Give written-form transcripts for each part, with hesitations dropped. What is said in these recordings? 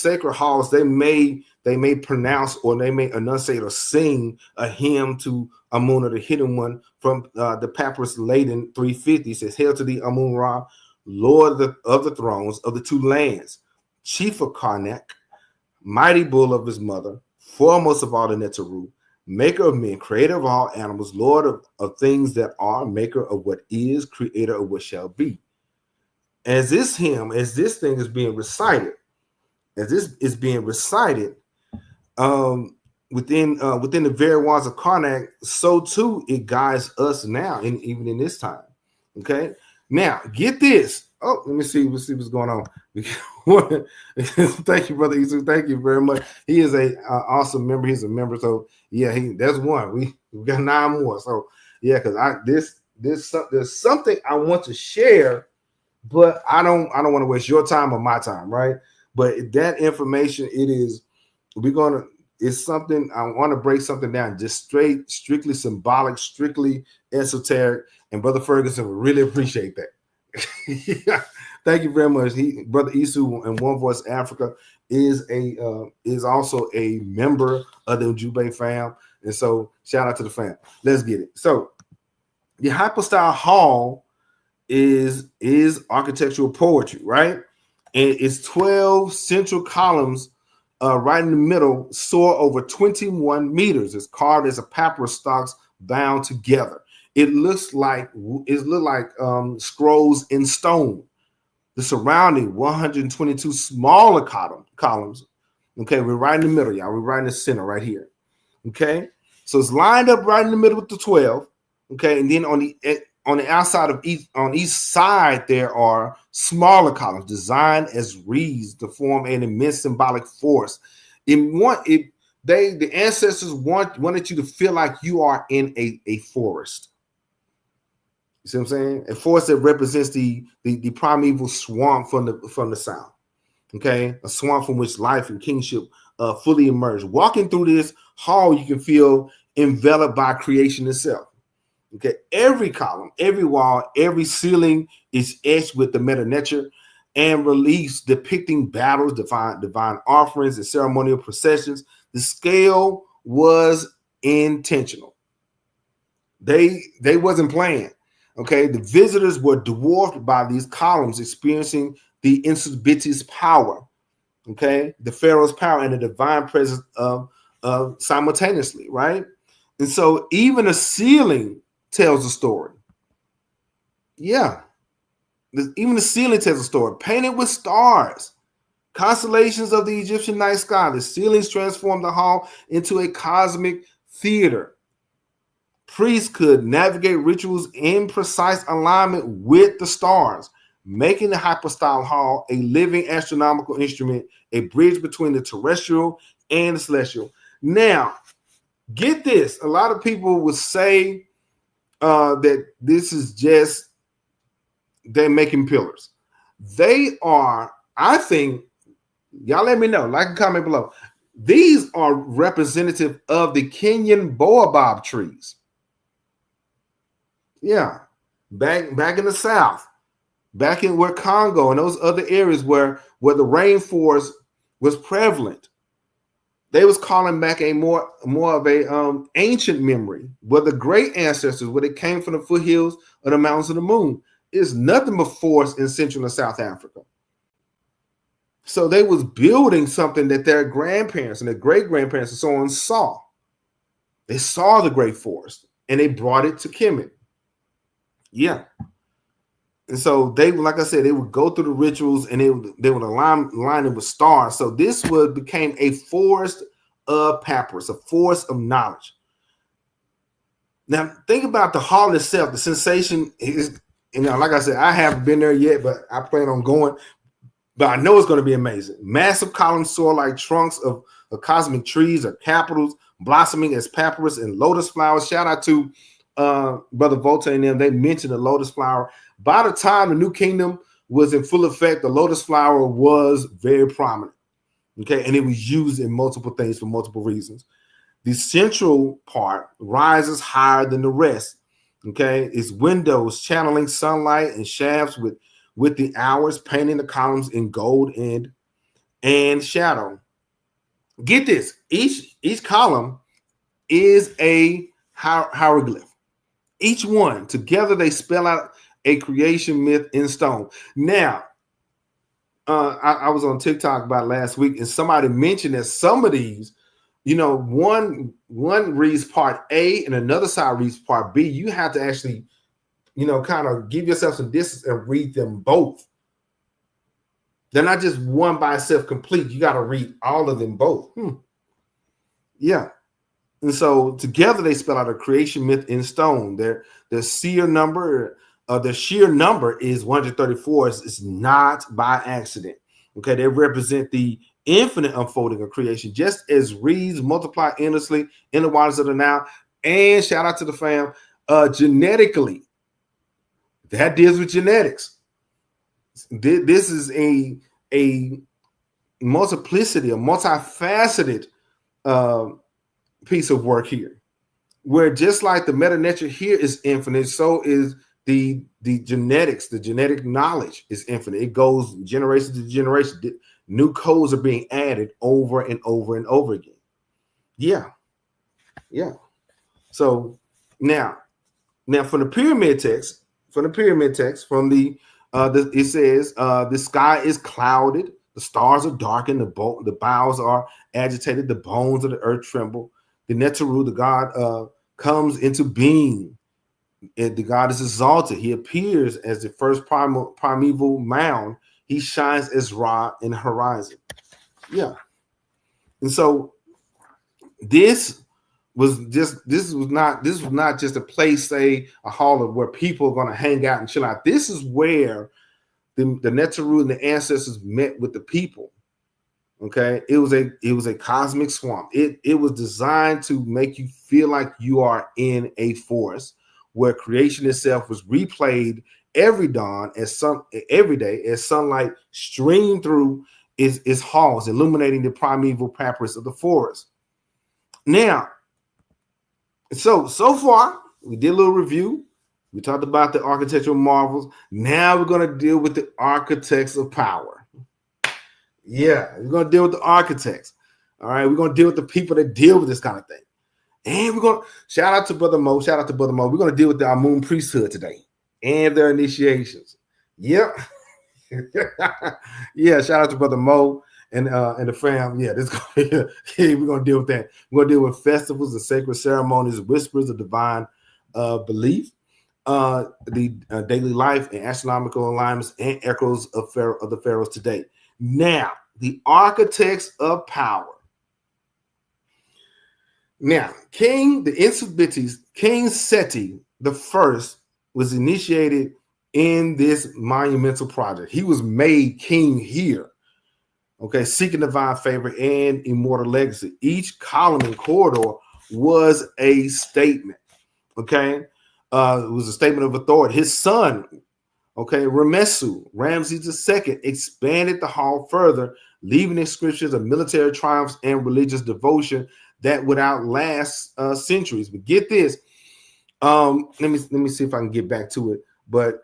sacred halls, they may pronounce or they may enunciate or sing a hymn to Amun Ra, the hidden one, from the papyrus laden 350. It says, "Hail to thee, Amun Ra, Lord of the thrones of the two lands, chief of Karnak, mighty bull of his mother, foremost of all the Netteru, maker of men, creator of all animals, Lord of things that are, maker of what is, creator of what shall be." As this hymn, as this thing is being recited, within the very walls of Karnak, so too it guides us now, even in this time. Okay, now get this. Oh, let me see what's going on. Thank you, Brother Isu. Thank you very much. He is a awesome member. He's a member. So yeah, that's one. We got 9 more. So yeah, because there's something I want to share, but I don't want to waste your time or my time, right? But that information, it's something I want to break something down, just strictly symbolic, strictly esoteric, and Brother Ferguson would really appreciate that. Yeah. Thank you very much. Brother Isu and One Voice Africa is also a member of the Ujumbe fam, and so shout out to the fam. Let's get it. So the Hypostyle Hall is architectural poetry, right? And it's 12 central columns right in the middle, soar over 21 meters. It's carved as a papyrus stalks bound together. It looks like scrolls in stone. The surrounding 122 smaller columns. Okay, we're right in the middle, y'all. We're right in the center, right here. Okay, so it's lined up right in the middle with the 12. Okay, and then on the outside of each side there are smaller columns designed as reeds to form an immense symbolic force. The ancestors wanted you to feel like you are in a forest. You see what I'm saying? A forest that represents the primeval swamp from the south. Okay, a swamp from which life and kingship fully emerge. Walking through this hall, you can feel enveloped by creation itself. Okay, every column, every wall, every ceiling is etched with the meta nature and reliefs depicting battles, divine offerings, and ceremonial processions. The scale was intentional. They wasn't playing. Okay, the visitors were dwarfed by these columns, experiencing the Insubiti's power. Okay, the Pharaoh's power and the divine presence of simultaneously, right? And so even the ceiling tells a story. Yeah, even the ceiling tells a story. Painted with stars, constellations of the Egyptian night sky. The ceilings transform the hall into a cosmic theater. Priests could navigate rituals in precise alignment with the stars, making the Hypostyle Hall a living astronomical instrument, a bridge between the terrestrial and the celestial. Now, get this. A lot of people would say that this is just they're making pillars. They are, I think, y'all let me know, like and comment below. These are representative of the Kenyan baobab trees. Yeah, back in the south, back in where Congo and those other areas where the rainforest was prevalent. They was calling back a more of a ancient memory, where the great ancestors, where they came from the foothills of the mountains of the moon, is nothing but forests in Central and South Africa. So they was building something that their grandparents and their great grandparents and so on saw. They saw the great forest and they brought it to Kemet. Yeah. And so they, like I said, they would go through the rituals and they would align it with stars. So this became a forest of papyrus, a forest of knowledge. Now think about the hall itself. The sensation is, like I said, I haven't been there yet, but I plan on going. But I know it's going to be amazing. Massive columns soar like trunks of cosmic trees or capitals, blossoming as papyrus and lotus flowers. Shout out to Brother Volta and them. They mentioned the lotus flower. By the time the New Kingdom was in full effect, the lotus flower was very prominent. Okay, and it was used in multiple things for multiple reasons. The central part rises higher than the rest. Okay, its windows channeling sunlight and shafts with the hours, painting the columns in gold and and shadow. Get this, each column is a hieroglyph. Each one together, they spell out a creation myth in stone. Now, I was on TikTok about last week, and somebody mentioned that some of these, one reads part A and another side reads part B. You have to actually, kind of give yourself some distance and read them both. They're not just one by itself complete. You got to read all of them both. Yeah. And so together they spell out a creation myth in stone. Their sheer number is 134. It's not by accident. Okay, they represent the infinite unfolding of creation, just as reeds multiply endlessly in the waters of the Nile. And shout out to the fam, genetically. That deals with genetics. This is a multiplicity, a multifaceted piece of work here, where just like the meta nature here is infinite, so is the genetics, the genetic knowledge is infinite. It goes generation to generation. New codes are being added over and over and over again. Yeah. So now from the pyramid text, it says the sky is clouded, the stars are darkened, the boughs are agitated, the bones of the earth tremble. The Neteru, the god, comes into being. The god is exalted. He appears as the first primeval mound. He shines as Ra in the horizon. Yeah. And so this was not just a place, say a hall where people are going to hang out and chill out. This is where the Neteru and the ancestors met with the people. Okay, it was a cosmic swamp. It was designed to make you feel like you are in a forest where creation itself was replayed every dawn every day as sunlight streamed through its halls, illuminating the primeval papyrus of the forest. Now, so far we did a little review. We talked about the architectural marvels. Now we're going to deal with the architects of power. Yeah, we're going to deal with the architects. All right, we're going to deal with the people that deal with this kind of thing. And we're going to shout out to Brother Mo. We're going to deal with the Amun priesthood today and their initiations. Yep. Yeah, shout out to Brother Mo and the fam. Yeah, we're going to deal with that. We're going to deal with festivals and sacred ceremonies, whispers of divine belief, the daily life and astronomical alignments and echoes of the pharaohs today. Now, the architects of power. Now, King Seti the First was initiated in this monumental project. He was made king here, okay, seeking divine favor and immortal legacy. Each column and corridor was a statement, okay? It was a statement of authority. His son, okay, Ramses II, expanded the hall further, leaving inscriptions of military triumphs and religious devotion that would outlast centuries. But get this, let me see if I can get back to it. But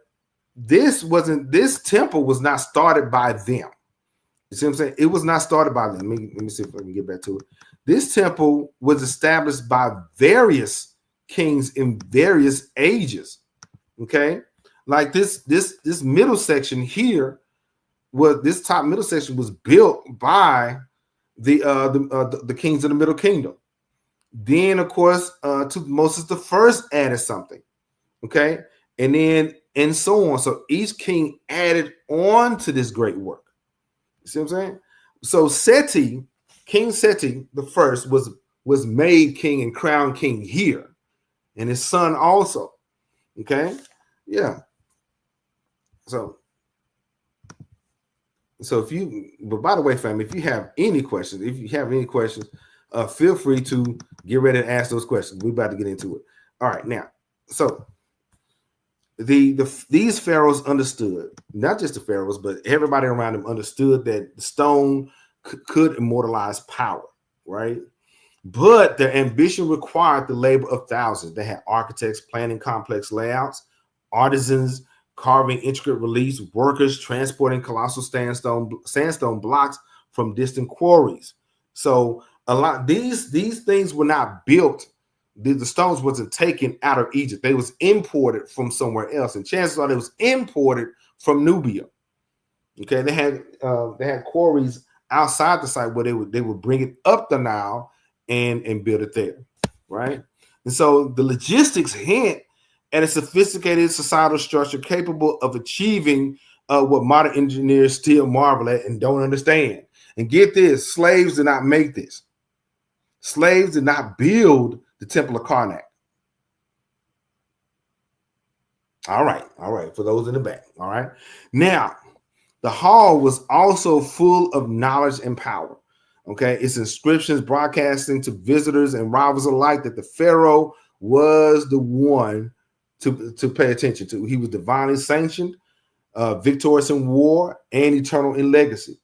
this temple was not started by them. You see what I'm saying? It was not started by them. Let me see if I can get back to it. This temple was established by various kings in various ages. Okay, like this middle section here, this top middle section was built by the kings of the Middle Kingdom. Then, of course, Tutmosis the First added something, okay, and so on. So each king added on to this great work. You see what I'm saying? So King Seti the First was made king and crowned king here, and his son also. Okay, yeah. So but by the way, family, if you have any questions, feel free to get ready to ask those questions. We're about to get into it. All right, now, so these pharaohs understood, not just the pharaohs, but everybody around them understood that the stone could immortalize power, right? But their ambition required the labor of thousands. They had architects planning complex layouts, artisans carving intricate reliefs, workers transporting colossal sandstone blocks from distant quarries. So a lot these things were not built. The stones wasn't taken out of Egypt. They was imported from somewhere else, and chances are they was imported from Nubia. Okay, they had quarries outside the site where they would bring it up the Nile and build it there, right? And so the logistics hint at a sophisticated societal structure capable of achieving what modern engineers still marvel at and don't understand. And get this, slaves did not make this. Slaves did not build the Temple of Karnak. All right. For those in the back. All right. Now, the hall was also full of knowledge and power. Okay. Its inscriptions broadcasting to visitors and rivals alike that the pharaoh was the one to pay attention to. He was divinely sanctioned, victorious in war, and eternal in legacy.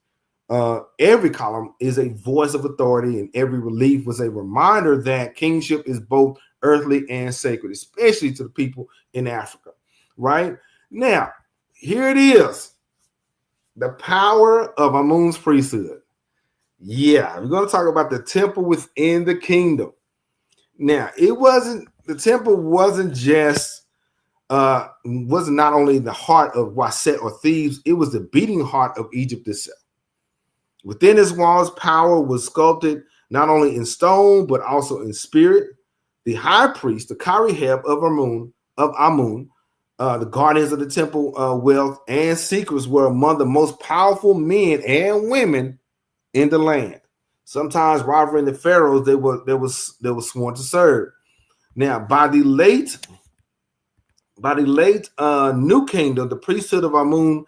Every column is a voice of authority, and every relief was a reminder that kingship is both earthly and sacred, especially to the people in Africa. Right now, here it is. The power of Amun's priesthood. Yeah, we're going to talk about the temple within the kingdom. Now, the temple wasn't just wasn't not only the heart of Waset or Thebes, it was the beating heart of Egypt itself. Within its walls, power was sculpted not only in stone, but also in spirit. The high priest, the Kariheb of Amun, the guardians of the temple wealth and secrets were among the most powerful men and women in the land. Sometimes rivaling the pharaohs, they were sworn to serve. Now, by the late New Kingdom, the priesthood of Amun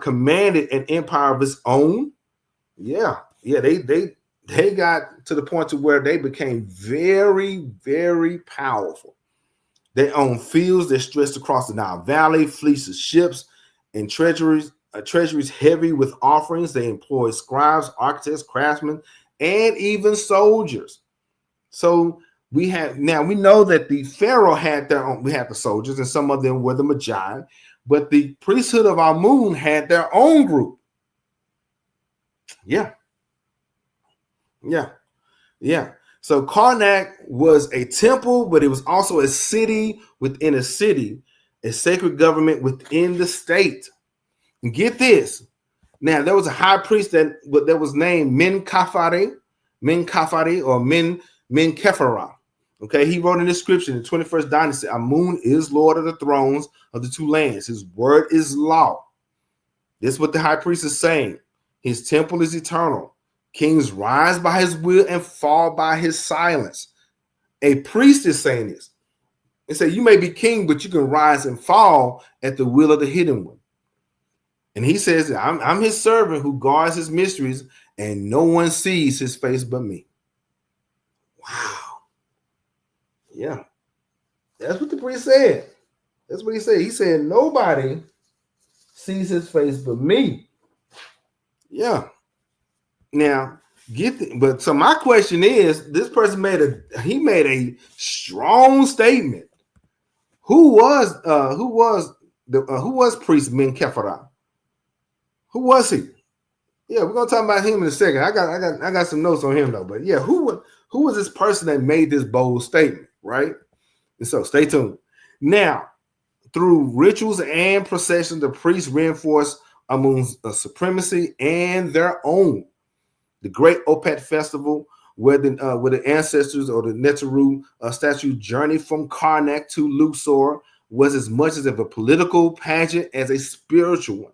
commanded an empire of its own. Yeah, they got to the point to where they became very, very powerful. They owned fields that stretched across the Nile Valley, fleets of ships, and treasuries heavy with offerings. They employed scribes, architects, craftsmen, and even soldiers. So we know that the pharaoh had their own. We had the soldiers, and some of them were the Magi, but the priesthood of Amun had their own group. Yeah. So Karnak was a temple, but it was also a city within a city, a sacred government within the state. And get this. Now, there was a high priest that was named Menkafare or Menkefera. Okay, he wrote an inscription in the 21st dynasty. Amun is Lord of the thrones of the two lands. His word is law. This is what the high priest is saying. His temple is eternal. Kings rise by his will and fall by his silence. A priest is saying this. They say you may be king, but you can rise and fall at the will of the hidden one. And he says, I'm his servant who guards his mysteries, and no one sees his face but me. Wow. Yeah. That's what the priest said. That's what he said. He said, nobody sees his face but me. Yeah. Now, so my question is, this person made a strong statement. Who was priest Menkefera? Who was he? Yeah, we're gonna talk about him in a second. I got some notes on him though. But yeah, who was this person that made this bold statement, right? And so stay tuned. Now, through rituals and processions, the priests reinforced Amun's supremacy and their own. The Great Opet Festival, where the ancestors or the Neteru statue journeyed from Karnak to Luxor, was as much as a political pageant as a spiritual one.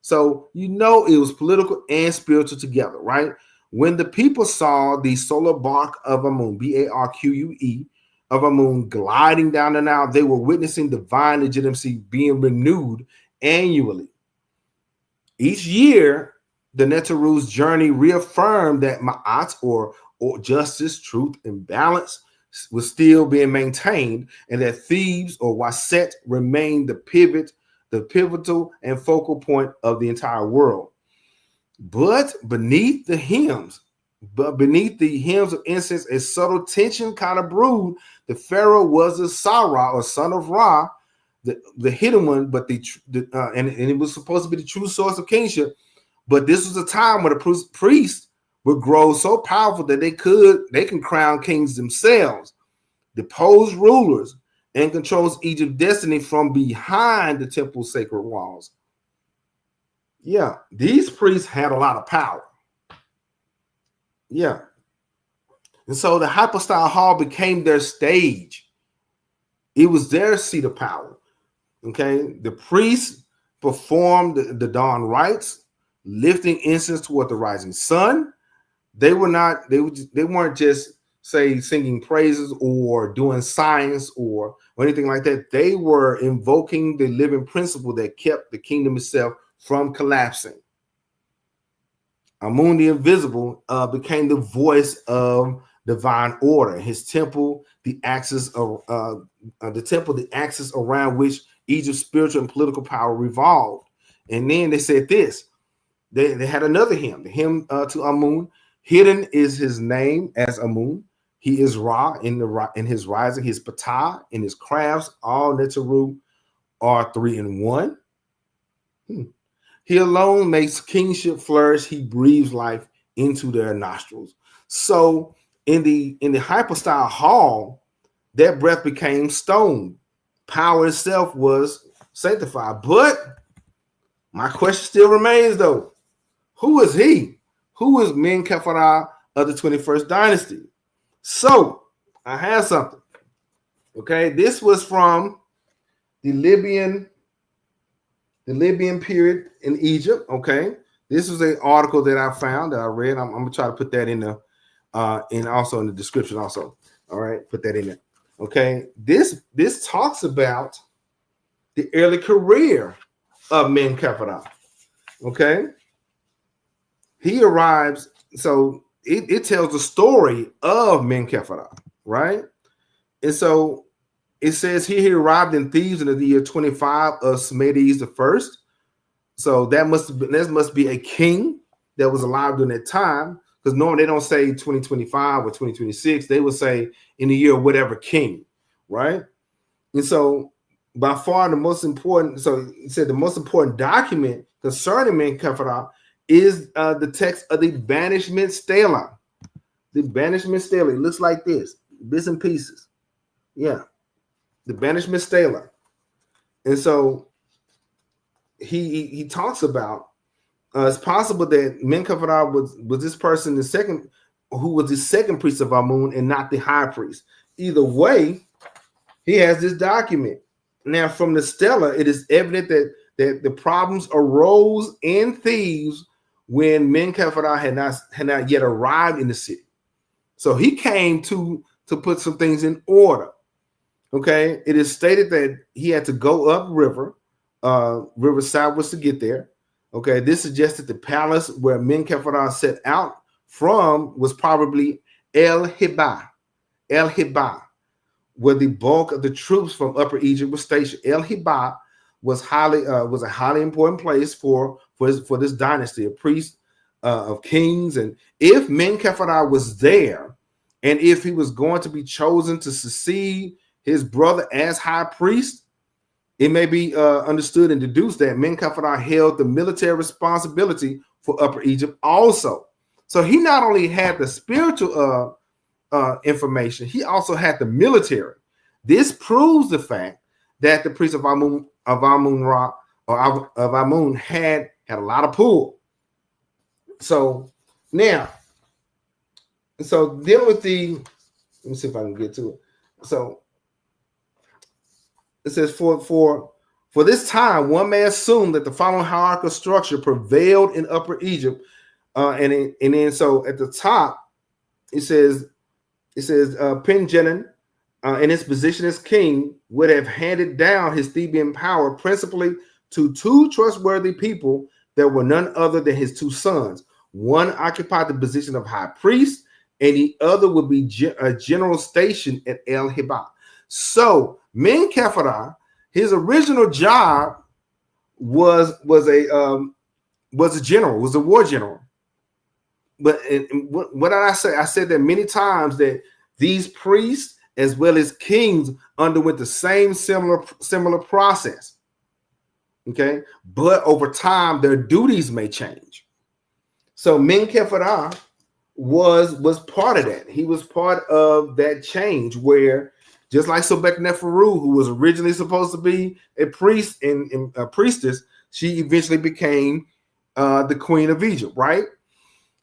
So it was political and spiritual together, right? When the people saw the solar bark of Amun, Barque of Amun, gliding down the Nile, they were witnessing divine legitimacy being renewed annually. Each year, the Neteru's journey reaffirmed that Ma'at or justice, truth, and balance was still being maintained, and that Thebes or Waset remained the pivotal and focal point of the entire world. But beneath the hymns of incense, a subtle tension kind of brewed. The pharaoh was a Sarah or son of Ra, the hidden one, but and it was supposed to be the true source of kingship. But this was a time where the priests would grow so powerful that they can crown kings themselves, depose rulers, and controls Egypt's destiny from behind the temple's sacred walls. Yeah, these priests had a lot of power. Yeah. And so the Hypostyle Hall became their stage. It was their seat of power. Okay. The priests performed the dawn rites, lifting incense toward the rising sun. They weren't just say singing praises or doing science or anything like that. They were invoking the living principle that kept the kingdom itself from collapsing. Amun the Invisible became the voice of divine order. His temple, the axis around which Egypt's spiritual and political power revolved. And then they said this. They had another hymn, the hymn to Amun. Hidden is his name as Amun. He is Ra in his rising, his Ptah in his crafts. All Netzeru are 3 in 1. He alone makes kingship flourish. He breathes life into their nostrils. So in the Hypostyle Hall, that breath became stone. Power itself was sanctified. But my question still remains, though. Who is he? Who is Men-Kefara of the 21st dynasty? So I have something. Okay, this was from the Libyan period in Egypt. Okay, this was an article that I found that I read. I'm gonna try to put that in the and also in the description also. All right, put that in there. Okay, this talks about the early career of Men-Kefara. Okay, he arrives. So it tells the story of Men-Kefara, right? And so it says here he arrived in Thebes in the year 25 of Smedes the first. So that must be a king that was alive during that time, because normally they don't say 2025 or 2026. They would say in the year of whatever king, right? And so by far the most important, so it said the most important document concerning Men-Kefara is the text of the Banishment Stela. The Banishment Stela, it looks like this, bits and pieces. Yeah, the Banishment Stela. And so he talks about it's possible that Men-Kefara was this person, who was the second priest of Amun and not the high priest. Either way, he has this document. Now, from the Stela, it is evident that the problems arose in Thebes when Men-Kefara had not yet arrived in the city. So he came to put some things in order. Okay, it is stated that he had to go up river southwards to get there. Okay, this suggests that the palace where Men-Kefara set out from was probably El Heba, where the bulk of the troops from Upper Egypt were stationed. El Heba was a highly important place for this dynasty, a priest of kings. And if Men-Kefara was there, and if he was going to be chosen to succeed his brother as high priest, it may be understood and deduced that Men-Kefara held the military responsibility for Upper Egypt also. So he not only had the spiritual information, he also had the military. This proves the fact that the priest of Amun Ra or of Amun had a lot of pull. So now, dealing with let me see if I can get to it. So it says for this time, one may assume that the following hierarchical structure prevailed in Upper Egypt, and then so at the top it says Pinjenin, in his position as king, would have handed down his Theban power principally to two trustworthy people that were none other than his two sons. One occupied the position of high priest, and the other would be a general station at El Heba. So Men-Kefara, his original job was a general, was a war general. But what did I say? I said that many times that these priests as well as kings underwent the same similar process. Okay, but over time their duties may change. So Menkaphra was part of that. He was part of that change where, just like Sobek Neferu, who was originally supposed to be a priest and a priestess, she eventually became the queen of Egypt, right?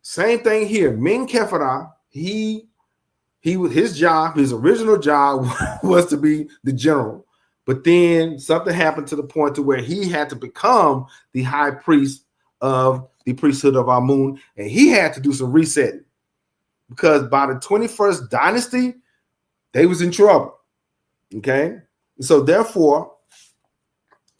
Same thing here. Menkaphra, his original job was to be the general, but then something happened to the point to where he had to become the high priest of the priesthood of Amun, and he had to do some resetting because by the 21st dynasty, they was in trouble. Okay, so therefore,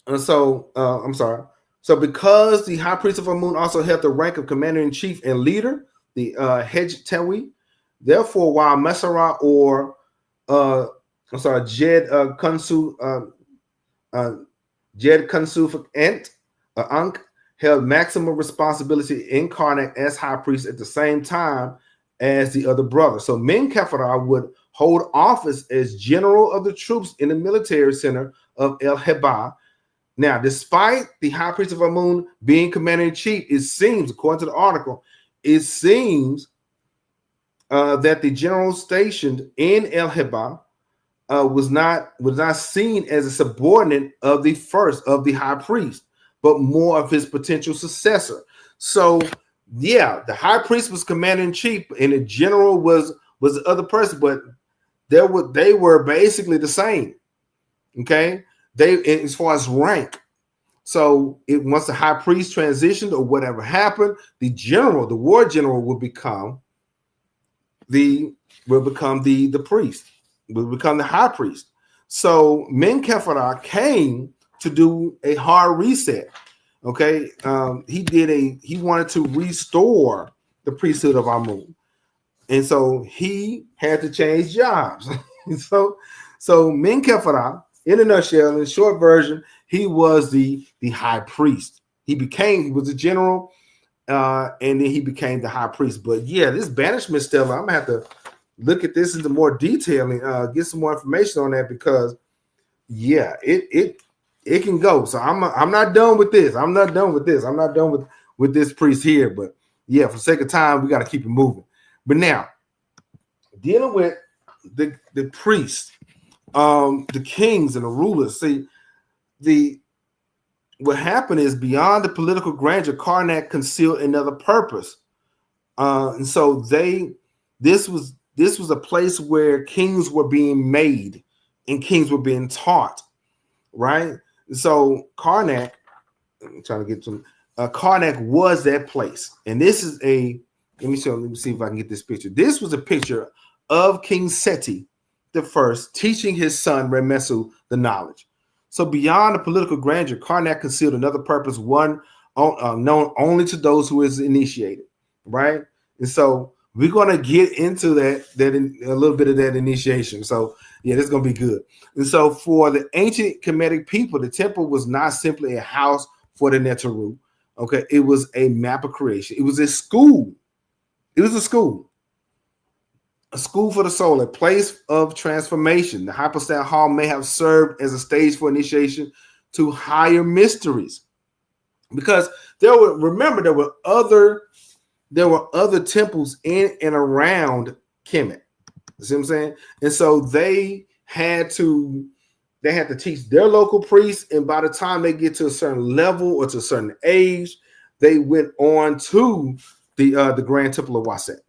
I'm sorry. So because the high priest of Amun also held the rank of commander in chief and leader, the Hej Tewi, therefore, while Mesera or Jed Kunsu Ent Ankh held maximum responsibility in Karnak as high priest at the same time as the other brothers. So Menkaphra would hold office as general of the troops in the military center of El Heba. Now, despite the high priest of Amun being commander in chief, it seems, according to the article, it seems that the general stationed in El Heba was not seen as a subordinate of the high priest, but more of his potential successor. So, yeah, the high priest was commander in chief, and the general was the other person, but they were basically the same. Okay, as far as rank. So once the high priest transitioned or whatever happened, the war general would become the priest, will become the high priest. So Menkaphra came to do a hard reset. Okay, he wanted to restore the priesthood of Amun, and so he had to change jobs. so Menkaphra, in a nutshell, in a short version, he was the high priest. He was a general, and then he became the high priest. But yeah, this banishment Stela, I'm gonna have to look at this into more detail and get some more information on that, because yeah, it can go. So I'm not done with this. I'm not done with this priest here. But yeah, for the sake of time, we got to keep it moving. But now, dealing with the priests, the kings and the rulers. See, what happened is, beyond the political grandeur, Karnak concealed another purpose, and so this was a place where kings were being made and kings were being taught, right? So Karnak, I'm trying to get to Karnak was that place, and this is let me see if I can get this picture. This was a picture of King Seti the first teaching his son Remesu the knowledge. So beyond the political grandeur, Karnak concealed another purpose, one known only to those who is initiated, right? And so we're going to get into that a little bit of that initiation. So yeah, this is going to be good. And so for the ancient Kemetic people, the temple was not simply a house for the Neteru. Okay, it was a map of creation. It was a school. It was a school for the soul, a place of transformation. The Hypostyle Hall may have served as a stage for initiation to higher mysteries, because there were other temples in and around Kemet. You see what I'm saying? And so they had to teach their local priests, and by the time they get to a certain level or to a certain age, they went on to the Grand Temple of Waset.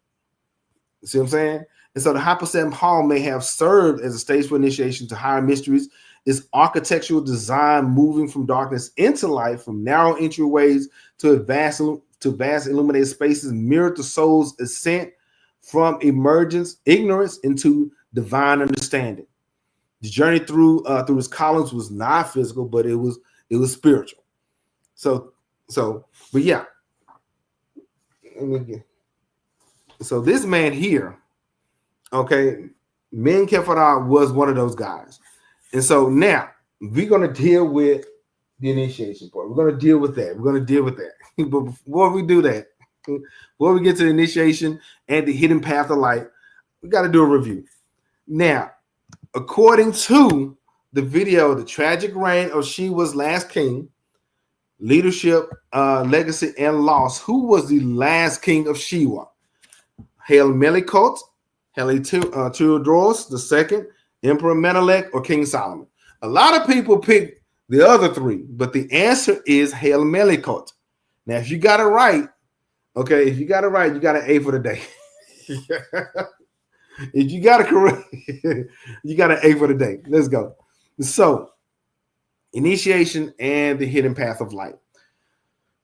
You see what I'm saying? And so the Hypostyle Hall may have served as a stage for initiation to higher mysteries. Its architectural design, moving from darkness into light, from narrow entryways to vast illuminated spaces, mirrored the soul's ascent from ignorance into divine understanding. The journey through its columns was not physical, but it was spiritual. But yeah. So this man here, okay, Menkaphra was one of those guys. And so now we're going to deal with the initiation part. We're going to deal with that. But before we do that, before we get to the initiation and the hidden path of light, we got to do a review. Now, according to the video, The Tragic Reign of Shiva's Last King, leadership, legacy, and loss. Who was the last king of Shiva? Hail Melikot, Theodorus II, Emperor Menelik, or King Solomon? A lot of people pick the other three, but the answer is Hail Melikot. Now, if you got it right, okay, if you got it right, you got an A for the day. If you got it correct, you got an A for the day. Let's go. So, initiation and the hidden path of light.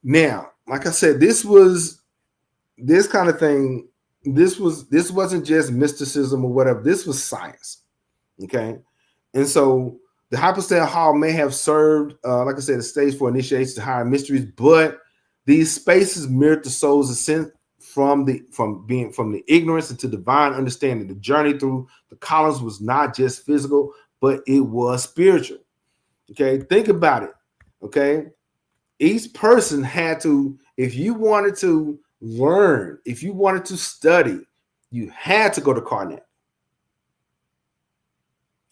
Now, like I said, this kind of thing. This wasn't just mysticism or whatever. This was science. Okay, and so the Hypostyle Hall may have served, like I said, a stage for initiation to higher mysteries, but these spaces mirrored the soul's ascent from the ignorance into divine understanding. The journey through the columns was not just physical, but it was spiritual. Okay, think about it. Okay, each person had to, if you wanted to learn, if you wanted to study, you had to go to Karnak.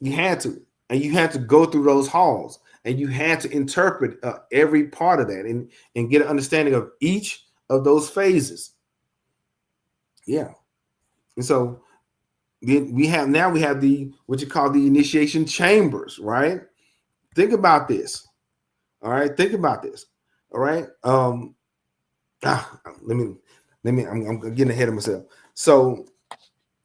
You had to, and you had to go through those halls, and you had to interpret every part of that and get an understanding of each of those phases. Yeah, and so we have the what you call the initiation chambers, right? Think about this. All right, think about this. All right. Let me. I'm getting ahead of myself. So,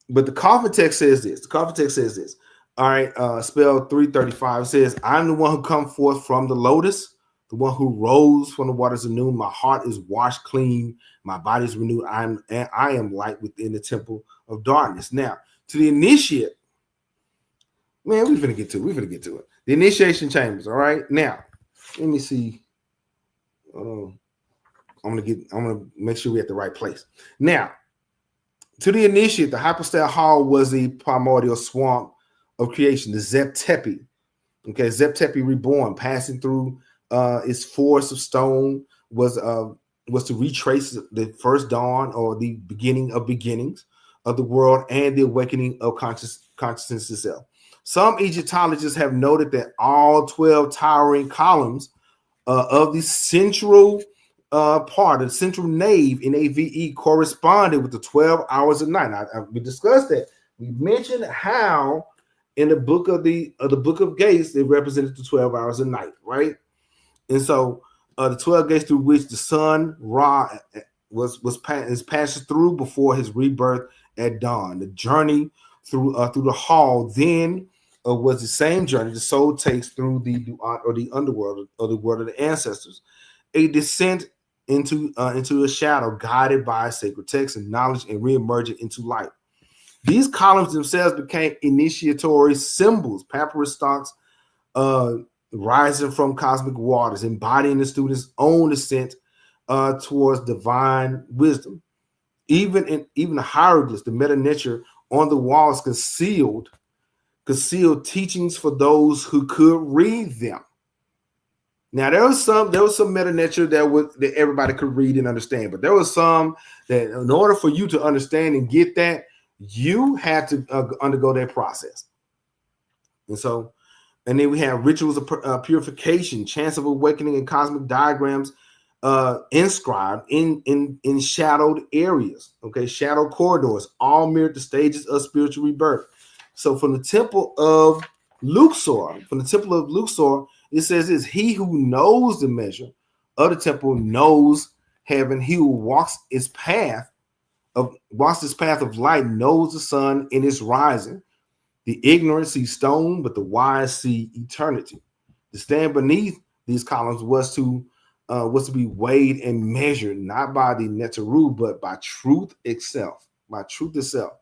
but the coffin text says this. The coffin text says this. All right. Spell 335 says, "I'm the one who come forth from the lotus, the one who rose from the waters of noon. My heart is washed clean. My body is renewed. I am light within the temple of darkness." Now, to the initiate, man, we're gonna get to it. The initiation chambers. All right. Now, let me see. I'm gonna make sure we're at the right place. Now, to the initiate, the Hypostyle Hall was the primordial swamp of creation, the Tepi. Okay, Tepi reborn, passing through its forest of stone was to retrace the first dawn or the beginning of beginnings of the world and the awakening of consciousness itself. Some Egyptologists have noted that all 12 towering columns of the central part, the central nave in AVE corresponded with the 12 hours of night. We discussed that. We mentioned how in the book of Gates, they represented the 12 hours of night, right? And so the 12 gates through which the sun Ra passes through before his rebirth at dawn. The journey through the hall then was the same journey the soul takes through the underworld or the world of the ancestors. A descent into a shadow guided by sacred text and knowledge and re-emerging into light. These columns themselves became initiatory symbols, papyrus stalks rising from cosmic waters, embodying the student's own ascent towards divine wisdom. Even the hieroglyphs, the meta nature on the walls concealed teachings for those who could read them. Now there was some meta nature that everybody could read and understand, but there was some that in order for you to understand and get that, you had to undergo that process. And then we have rituals of purification, chants of awakening, and cosmic diagrams inscribed in shadowed areas. Okay, shadow corridors, all mirrored the stages of spiritual rebirth. So from the Temple of Luxor, it says this: he who knows the measure of the temple knows heaven. He who walks its path of light knows the sun in its rising. The ignorant see stone, but the wise see eternity. To stand beneath these columns was to be weighed and measured, not by the Neteru, but by truth itself. By truth itself.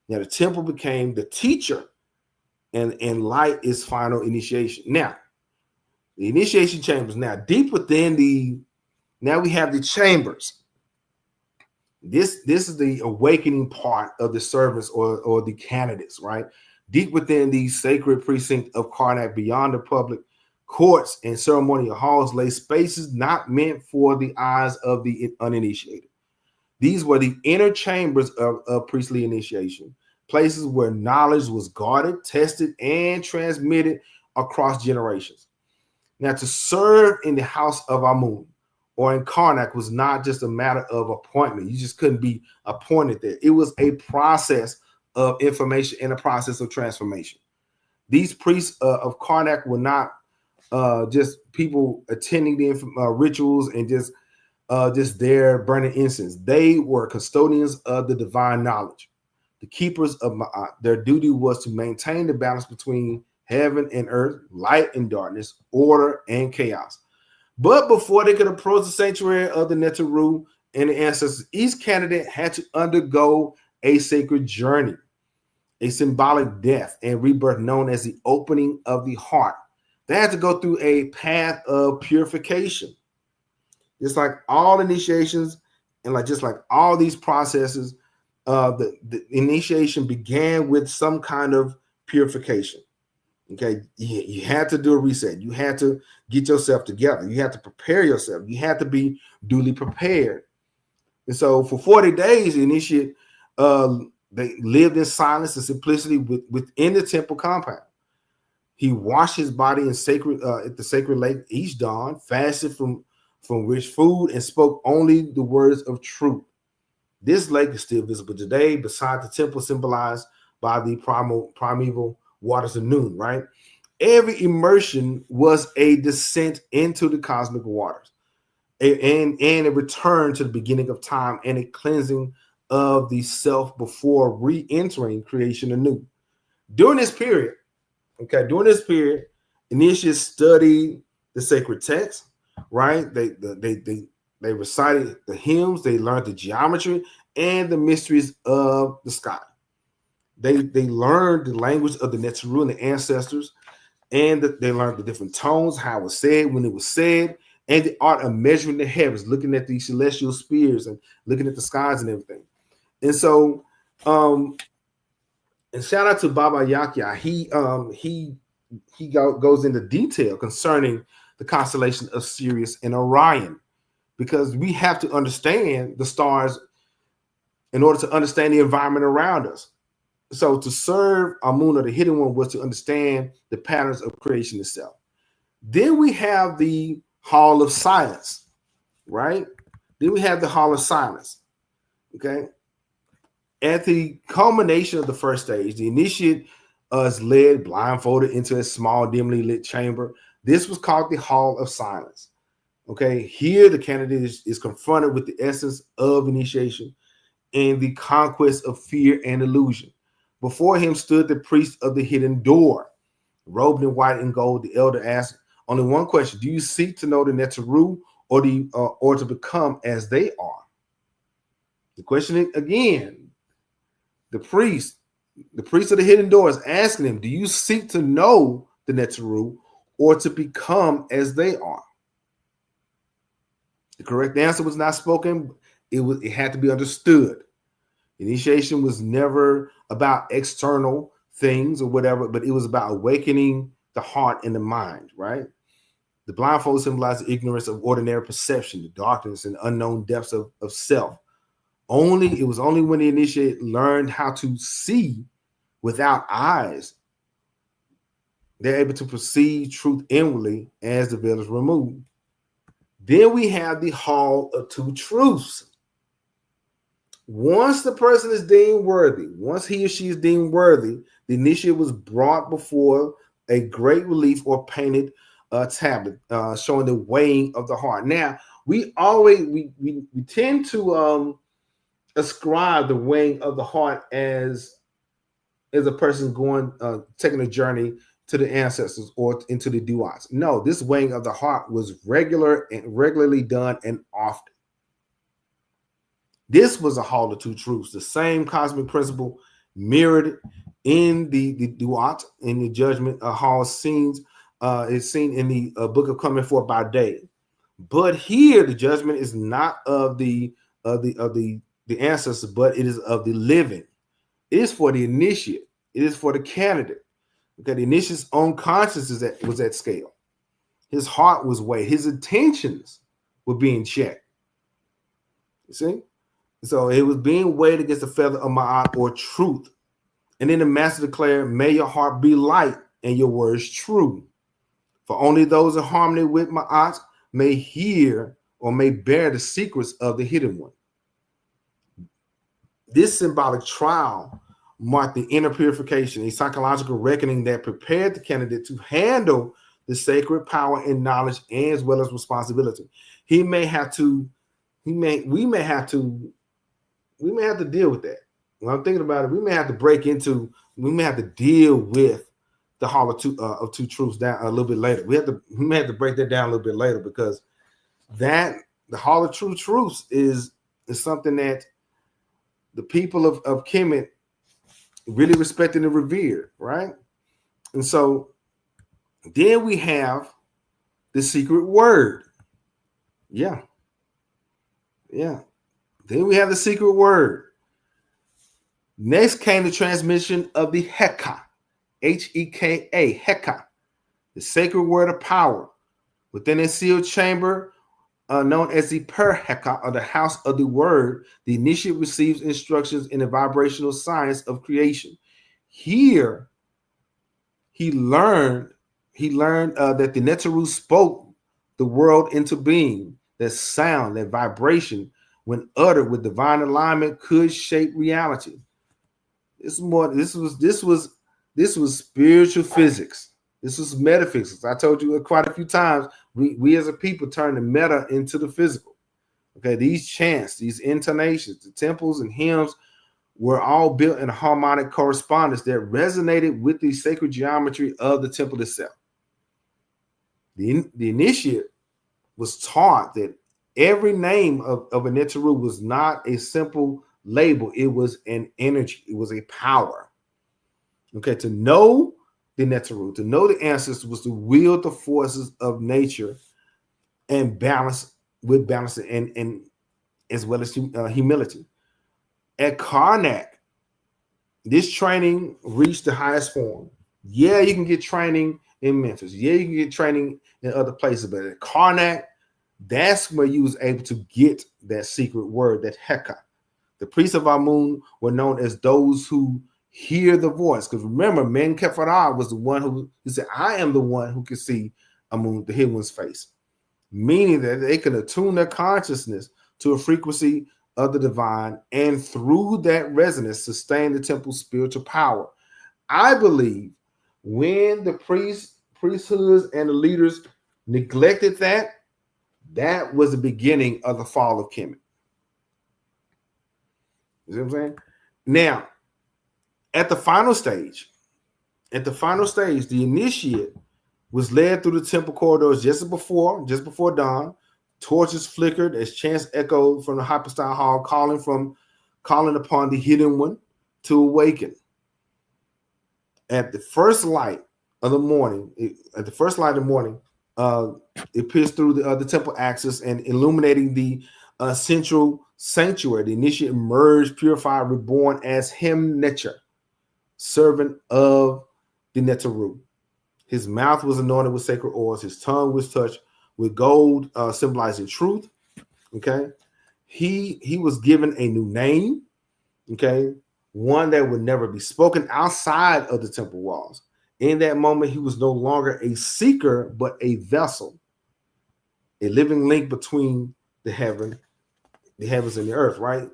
Now the temple became the teacher, and light is final initiation. Now, the initiation chambers. Now, deep within now we have the chambers. This is the awakening part of the servants or the candidates, right? Deep within the sacred precinct of Karnak, beyond the public courts and ceremonial halls, lay spaces not meant for the eyes of the uninitiated. These were the inner chambers of priestly initiation, places where knowledge was guarded, tested, and transmitted across generations. Now, to serve in the house of Amun or in Karnak was not just a matter of appointment. You just couldn't be appointed there. It was a process of information and a process of transformation. These priests of Karnak were not just people attending the rituals and just there burning incense. They were custodians of the divine knowledge, the keepers of Ma'at. Their duty was to maintain the balance between heaven and earth, light and darkness, order and chaos. But before they could approach the sanctuary of the Neteru and the ancestors, each candidate had to undergo a sacred journey, a symbolic death and rebirth known as the opening of the heart. They had to go through a path of purification. Just like all initiations and just like all these processes, the initiation began with some kind of purification. Okay, you had to do a reset. You had to get yourself together. You had to prepare yourself. You had to be duly prepared. And so for 40 days, the initiate, they lived in silence and simplicity within the temple compound. He washed his body in at the sacred lake each dawn, fasted from rich food, and spoke only the words of truth. This lake is still visible today beside the temple, symbolized by the primeval waters of Nun, right? Every immersion was a descent into the cosmic waters and a return to the beginning of time and a cleansing of the self before re-entering creation anew. During this period, initiates studied the sacred text, right? They recited the hymns, they learned the geometry and the mysteries of the sky. They learned the language of the Neteru and the ancestors, and they learned the different tones, how it was said, when it was said, and the art of measuring the heavens, looking at these celestial spheres and looking at the skies and everything. And so, and shout out to Baba Yakya. He goes into detail concerning the constellation of Sirius and Orion, because we have to understand the stars in order to understand the environment around us. So to serve Amun, or the hidden one, was to understand the patterns of creation itself. Then we have the Hall of Silence, right? Then we have the Hall of Silence, okay? At the culmination of the first stage, the initiate is led blindfolded into a small, dimly lit chamber. This was called the Hall of Silence, okay? Here, the candidate is confronted with the essence of initiation and the conquest of fear and illusion. Before him stood the priest of the hidden door, robed in white and gold. The elder asked only one question: do you seek to know the Neteru, or to become as they are? The question again, the priest of the hidden door is asking him, do you seek to know the Neteru, or to become as they are? The correct answer was not spoken. It had to be understood. Initiation was never about external things or whatever, but it was about awakening the heart and the mind, right? The blindfold symbolized the ignorance of ordinary perception, the darkness and unknown depths of self. It was only when the initiate learned how to see without eyes, they're able to perceive truth inwardly as the veil is removed. Then we have the Hall of Two Truths. Once the person is deemed worthy, once he or she is deemed worthy, the initiate was brought before a great relief or painted tablet showing the weighing of the heart. Now, we tend to ascribe the weighing of the heart as a person taking a journey to the ancestors or into the duats. No, this weighing of the heart was regularly done and often. This was a Hall of Two Truths. The same cosmic principle mirrored in the duat, in the judgment hall scenes, is seen in the book of Coming Forth by Day. But here, the judgment is not of the ancestors, but it is of the living. It is for the initiate. It is for the candidate. Okay, the initiate's own consciousness was at scale. His heart was weighed. His intentions were being checked. You see? So it was being weighed against the feather of Ma'at, or truth. And then the master declared, may your heart be light and your words true. For only those in harmony with Ma'at may hear or may bear the secrets of the hidden one. This symbolic trial marked the inner purification, a psychological reckoning that prepared the candidate to handle the sacred power and knowledge as well as responsibility. We may have to deal with that. When I'm thinking about it, we may have to deal with the Hall of Two Truths down a little bit later. We may have to break that down a little bit later, because the Hall of True Truths is something that the people of Kemet really respected and revered, right? And so then we have the secret word. Yeah. Then we have the secret word. Next came the transmission of the Heka, Heka, Heka, the sacred word of power. Within a sealed chamber known as the Heka, or the house of the word, the initiate receives instructions in the vibrational science of creation. Here, he learned that the Neteru spoke the world into being. That sound, that vibration, when uttered with divine alignment, could shape reality. This was spiritual physics. This was metaphysics. I told you quite a few times, we as a people turn the meta into the physical. Okay, these chants, these intonations, the temples and hymns were all built in a harmonic correspondence that resonated with the sacred geometry of the temple itself. The initiate was taught that every name of a Neteru was not a simple label. It was an energy. It was a power. Okay, to know the Neteru, to know the ancestors, was to wield the forces of nature and balance and as well as humility. At Karnak, this training reached the highest form. Yeah, you can get training in Memphis. Yeah, you can get training in other places, but at Karnak, that's where you was able to get that secret word, that Heka. The priests of Amun were known as those who hear the voice. Because remember, Men Kefarah was the one who said, I am the one who can see Amun, the hidden one's face. Meaning that they can attune their consciousness to a frequency of the divine, and through that resonance, sustain the temple's spiritual power. I believe when the priesthoods and the leaders neglected that, that was the beginning of the fall of Kemet. You see what I'm saying? Now, at the final stage, the initiate was led through the temple corridors just before dawn. Torches flickered as chants echoed from the Hypostyle Hall, calling upon the hidden one to awaken. At the first light of the morning, it pierced through the temple axis and illuminating the central sanctuary. The initiate emerged, purified, reborn as Hem-Neter, servant of the Neteru. His mouth was anointed with sacred oils. His tongue was touched with gold, symbolizing truth. Okay, he was given a new name. Okay, one that would never be spoken outside of the temple walls. In that moment, he was no longer a seeker, but a vessel, a living link between the heavens and the earth, right?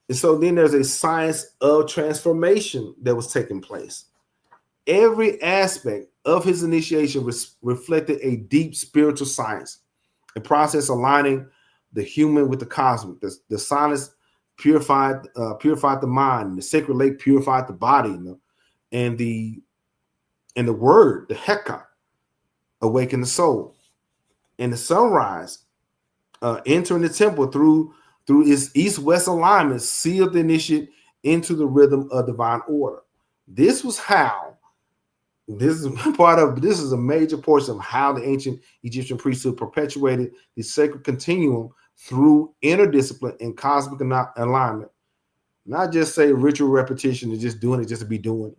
And so then there's a science of transformation that was taking place. Every aspect of his initiation reflected a deep spiritual science, a process aligning the human with the cosmic. The silence purified the mind, the sacred lake purified the body, and the word, the Heka, awakened the soul. And the sunrise, entering the temple through its east-west alignment, sealed the initiate into the rhythm of divine order. This is a major portion of how the ancient Egyptian priesthood perpetuated the sacred continuum through inner discipline and cosmic alignment. Not just say ritual repetition and just doing it just to be doing it.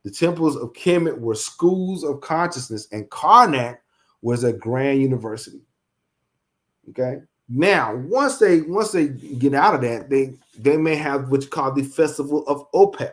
The temples of Kemet were schools of consciousness, and Karnak was a grand university. Okay. Now, once they get out of that, they may have what's called the Festival of Opet.